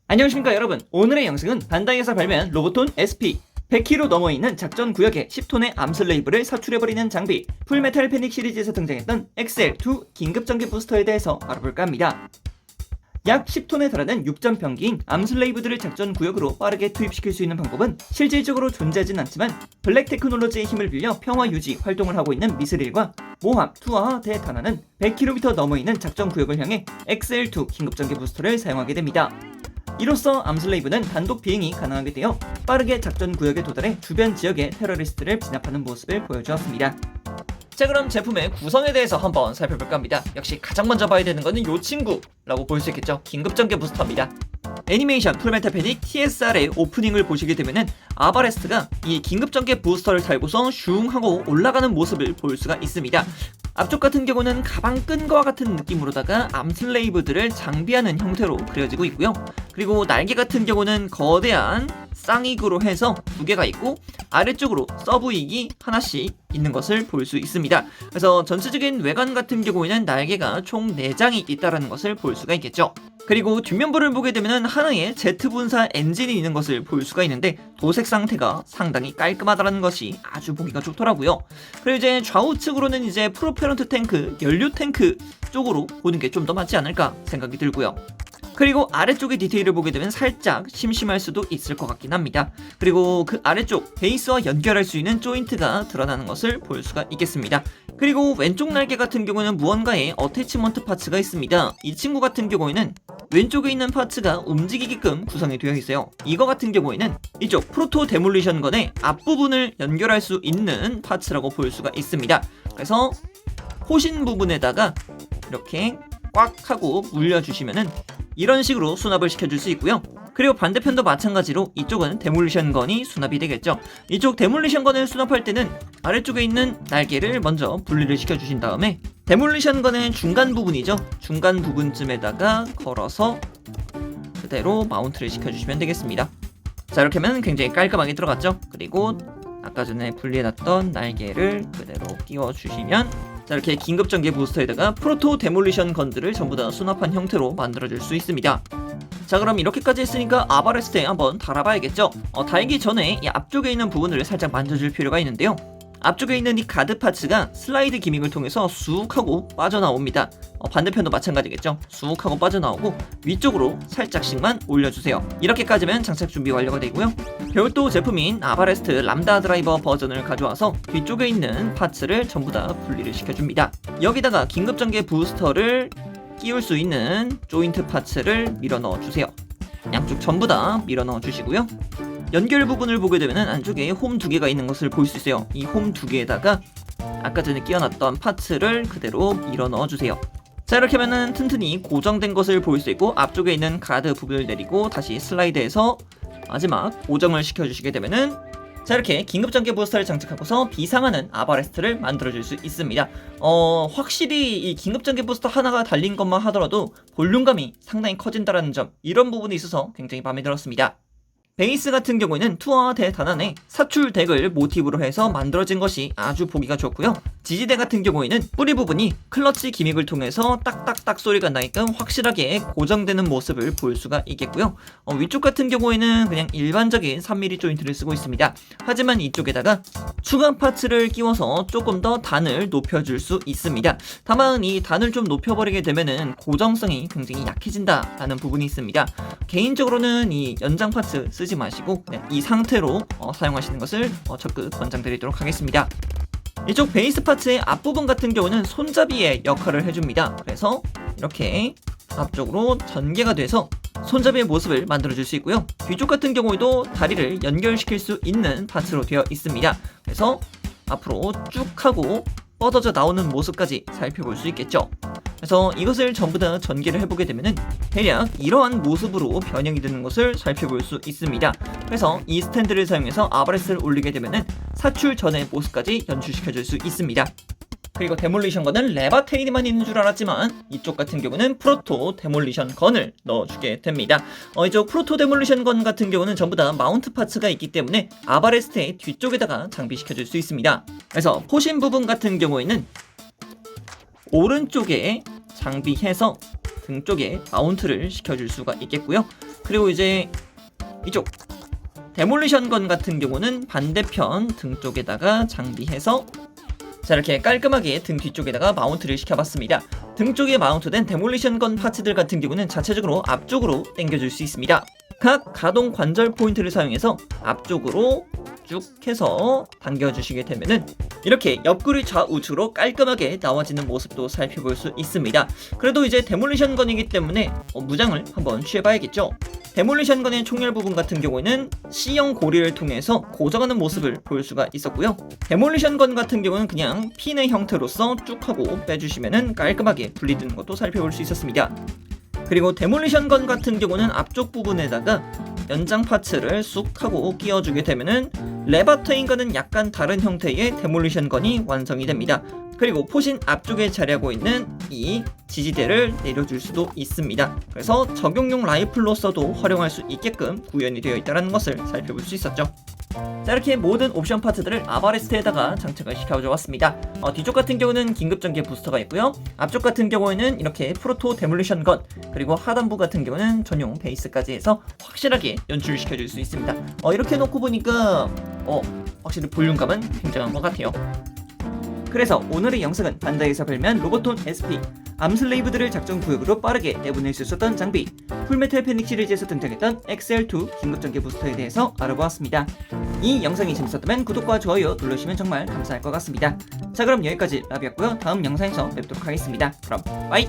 안녕하십니까 여러분. 오늘의 영상은 반다이에서 발매한 로보톤 SP 100kg 넘어 있는 작전 구역에 10톤의 암슬레이브를 사출해버리는 장비 풀메탈 패닉 시리즈에서 등장했던 XL2 긴급전개 부스터에 대해서 알아볼까 합니다. 약 10톤에 달하는 6점 병기인 암슬레이브들을 작전 구역으로 빠르게 투입시킬 수 있는 방법은 실질적으로 존재하진 않지만 블랙 테크놀로지의 힘을 빌려 평화 유지 활동을 하고 있는 미스릴과 모함, 투하와 대단하는 100km 넘어 있는 작전 구역을 향해 XL2 긴급전개 부스터를 사용하게 됩니다. 이로써 암슬레이브는 단독 비행이 가능하게 되어 빠르게 작전 구역에 도달해 주변 지역의 테러리스트를 진압하는 모습을 보여주었습니다. 자, 그럼 제품의 구성에 대해서 한번 살펴볼까 합니다. 역시 가장 먼저 봐야 되는 것은 요 친구라고 볼 수 있겠죠. 긴급전개 부스터입니다. 애니메이션 풀메탈 패닉 TSR의 오프닝을 보시게 되면은 아바레스트가 이 긴급전개 부스터를 달고서 슝 하고 올라가는 모습을 볼 수가 있습니다. 앞쪽 같은 경우는 가방 끈과 같은 느낌으로다가 암슬레이브들을 장비하는 형태로 그려지고 있고요. 그리고 날개 같은 경우는 거대한 쌍익으로 해서 2개가 있고 아래쪽으로 서브익이 하나씩 있는 것을 볼 수 있습니다. 그래서 전체적인 외관 같은 경우에는 날개가 총 4장이 있다는 것을 볼 수가 있겠죠. 그리고 뒷면부를 보게 되면 하나의 제트분사 엔진이 있는 것을 볼 수가 있는데 도색 상태가 상당히 깔끔하다는 것이 아주 보기가 좋더라고요. 그리고 이제 좌우측으로는 이제 프로페런트 탱크, 연료 탱크 쪽으로 보는 게 좀 더 맞지 않을까 생각이 들고요. 그리고 아래쪽의 디테일을 보게 되면 살짝 심심할 수도 있을 것 같긴 합니다. 그리고 그 아래쪽 베이스와 연결할 수 있는 조인트가 드러나는 것을 볼 수가 있겠습니다. 그리고 왼쪽 날개 같은 경우는 무언가의 어태치먼트 파츠가 있습니다. 이 친구 같은 경우에는 왼쪽에 있는 파츠가 움직이게끔 구성이 되어 있어요. 이거 같은 경우에는 이쪽 프로토 데몰리션 건의 앞부분을 연결할 수 있는 파츠라고 볼 수가 있습니다. 그래서 호신 부분에다가 이렇게 꽉 하고 물려주시면은 이런 식으로 수납을 시켜줄 수 있고요. 그리고 반대편도 마찬가지로 이쪽은 데몰리션 건이 수납이 되겠죠. 이쪽 데몰리션 건을 수납할 때는 아래쪽에 있는 날개를 먼저 분리를 시켜주신 다음에 데몰리션 건의 중간 부분이죠. 중간 부분쯤에다가 걸어서 그대로 마운트를 시켜주시면 되겠습니다. 자, 이렇게 하면 굉장히 깔끔하게 들어갔죠. 그리고 아까 전에 분리해놨던 날개를 그대로 끼워주시면 자, 이렇게 긴급전개 부스터에다가 프로토 데몰리션 건들을 전부 다 수납한 형태로 만들어줄 수 있습니다. 자, 그럼 이렇게까지 했으니까 아바레스트에 한번 달아봐야겠죠. 달기 전에 이 앞쪽에 있는 부분을 살짝 만져줄 필요가 있는데요. 앞쪽에 있는 이 가드 파츠가 슬라이드 기믹을 통해서 쑥 하고 빠져나옵니다. 반대편도 마찬가지겠죠. 쑥 하고 빠져나오고 위쪽으로 살짝씩만 올려주세요. 이렇게까지면 장착 준비 완료가 되고요. 별도 제품인 아바레스트 람다 드라이버 버전을 가져와서 뒤쪽에 있는 파츠를 전부 다 분리를 시켜줍니다. 여기다가 긴급전개 부스터를 끼울 수 있는 조인트 파츠를 밀어 넣어주세요. 양쪽 전부 다 밀어 넣어주시고요. 연결 부분을 보게 되면 안쪽에 홈 2개가 있는 것을 볼 수 있어요. 이 홈 2개에다가 아까 전에 끼워놨던 파츠를 그대로 밀어 넣어주세요. 자, 이렇게 하면은 튼튼히 고정된 것을 볼 수 있고 앞쪽에 있는 가드 부분을 내리고 다시 슬라이드해서 마지막 고정을 시켜주시게 되면은 자, 이렇게 긴급전개 부스터를 장착하고서 비상하는 아바레스트를 만들어줄 수 있습니다. 확실히 이 긴급전개 부스터 하나가 달린 것만 하더라도 볼륨감이 상당히 커진다라는 점, 이런 부분이 있어서 굉장히 마음에 들었습니다. 베이스 같은 경우에는 투어와 대단한의 사출 덱을 모티브로 해서 만들어진 것이 아주 보기가 좋고요. 지지대 같은 경우에는 뿌리 부분이 클러치 기믹을 통해서 딱딱딱 소리가 나게끔 확실하게 고정되는 모습을 볼 수가 있겠고요. 위쪽 같은 경우에는 그냥 일반적인 3mm 조인트를 쓰고 있습니다. 하지만 이쪽에다가 추가 파츠를 끼워서 조금 더 단을 높여줄 수 있습니다. 다만 이 단을 좀 높여버리게 되면은 고정성이 굉장히 약해진다라는 부분이 있습니다. 개인적으로는 이 연장 파츠 쓰지 마시고 이 상태로 사용하시는 것을 적극 권장드리도록 하겠습니다. 이쪽 베이스 파츠의 앞부분 같은 경우는 손잡이의 역할을 해줍니다. 그래서 이렇게 앞쪽으로 전개가 돼서 손잡이의 모습을 만들어줄 수 있고요. 뒤쪽 같은 경우에도 다리를 연결시킬 수 있는 파츠로 되어 있습니다. 그래서 앞으로 쭉 하고 뻗어져 나오는 모습까지 살펴볼 수 있겠죠. 그래서 이것을 전부 다 전개를 해보게 되면은 대략 이러한 모습으로 변형이 되는 것을 살펴볼 수 있습니다. 그래서 이 스탠드를 사용해서 아바레스트를 올리게 되면은 사출 전의 모습까지 연출시켜줄 수 있습니다. 그리고 데몰리션 건은 레바테일만 있는 줄 알았지만 이쪽 같은 경우는 프로토 데몰리션 건을 넣어주게 됩니다. 이쪽 프로토 데몰리션 건 같은 경우는 전부 다 마운트 파츠가 있기 때문에 아바레스트의 뒤쪽에다가 장비시켜줄 수 있습니다. 그래서 포신 부분 같은 경우에는 오른쪽에 장비해서 등 쪽에 마운트를 시켜줄 수가 있겠고요. 그리고 이제 이쪽 데몰리션 건 같은 경우는 반대편 등 쪽에다가 장비해서 자, 이렇게 깔끔하게 등 뒤쪽에다가 마운트를 시켜봤습니다. 등 쪽에 마운트된 데몰리션 건 파츠들 같은 경우는 자체적으로 앞쪽으로 당겨줄 수 있습니다. 각 가동 관절 포인트를 사용해서 앞쪽으로 쭉 해서 당겨주시게 되면은 이렇게 옆구리 좌우측으로 깔끔하게 나와지는 모습도 살펴볼 수 있습니다. 그래도 이제 데몰리션 건이기 때문에 무장을 한번 취해봐야겠죠. 데몰리션 건의 총열 부분 같은 경우에는 C형 고리를 통해서 고정하는 모습을 볼 수가 있었고요. 데몰리션 건 같은 경우는 그냥 핀의 형태로서 쭉 하고 빼주시면은 깔끔하게 분리되는 것도 살펴볼 수 있었습니다. 그리고 데몰리션 건 같은 경우는 앞쪽 부분에다가 연장 파츠를 쑥 하고 끼워주게 되면은 레바터인과는 약간 다른 형태의 데몰리션 건이 완성이 됩니다. 그리고 포신 앞쪽에 자리하고 있는 이 지지대를 내려줄 수도 있습니다. 그래서 적용용 라이플로서도 활용할 수 있게끔 구현이 되어 있다는 것을 살펴볼 수 있었죠. 자, 이렇게 모든 옵션 파트들을 아바레스트에다가 장착을 시켜주었습니다. 뒤쪽 같은 경우는 긴급전개 부스터가 있고요. 앞쪽 같은 경우에는 이렇게 프로토 데몰리션 건, 그리고 하단부 같은 경우는 전용 베이스까지 해서 확실하게 연출시켜줄 수 있습니다. 이렇게 놓고 보니까 확실히 볼륨감은 굉장한 것 같아요. 그래서 오늘의 영상은 반다이에서 발매한 로보톤 SP 암슬레이브들을 작전 구역으로 빠르게 내보낼 수 있었던 장비, 풀메탈 패닉 시리즈에서 등장했던 XL2 긴급전개 부스터에 대해서 알아보았습니다. 이 영상이 재밌었다면 구독과 좋아요 눌러주시면 정말 감사할 것 같습니다. 자, 그럼 여기까지 라비였고요. 다음 영상에서 뵙도록 하겠습니다. 그럼 빠이!